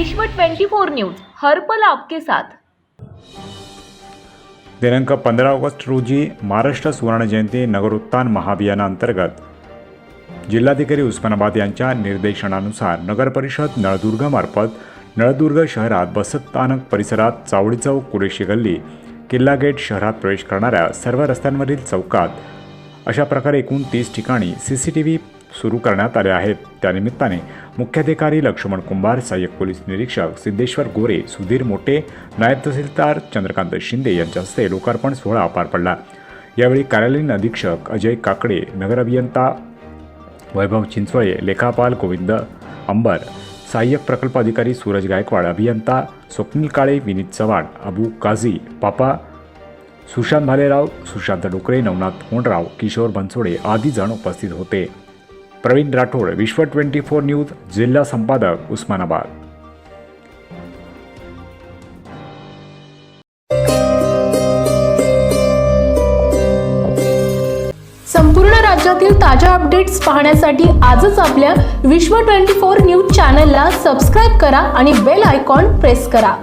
विश्व 24 न्यूज हर पल आपके साथ। दिनांक 15 ऑगस्ट रोजी महाराष्ट्र सुवर्ण जयंती नगरोत्थान महाअभियानांतर्गत जिल्हाधिकारी उस्मानाबाद यांच्या निर्देशनानुसार नगरपरिषद नळदुर्गमार्फत नळदुर्ग शहरात बसस्थानक परिसरात चावडी चौक, कुरेशी गल्ली, किल्ला गेट शहरात प्रवेश करणाऱ्या सर्व रस्त्यांवरील चौकात अशा प्रकारे एकूण 30 ठिकाणी CCTV सुरू करण्यात आले आहेत। त्यानिमित्ताने मुख्याधिकारी लक्ष्मण कुंभार, सहाय्यक पोलीस निरीक्षक सिद्धेश्वर गोरे, सुधीर मोटे, नायब तहसीलदार चंद्रकांत शिंदे यांच्या हस्ते लोकार्पण सोहळा पार पडला। यावेळी कार्यालयीन अधीक्षक अजय काकडे, नगर अभियंता वैभव चिंचवळे, लेखापाल गोविंद अंबर, सहाय्यक प्रकल्प अधिकारी सूरज गायकवाड, अभियंता स्वप्नील काळे, विनीत चव्हाण, अबू काझी, पापा, सुशांत भालेराव, सुशांत डोकरे, नवनाथ होंडराव, किशोर बनसोडे आदी जण उपस्थित होते। प्रवीण राठोड, विश्व 24 न्यूज, जिल्हा संपादक, उस्मानाबाद। संपूर्ण राज्यातील ताज्या अपडेट्स पाहण्यासाठी आजच आपल्या विश्व 24 न्यूज चॅनलला सबस्क्राईब करा आणि बेल आयकॉन प्रेस करा।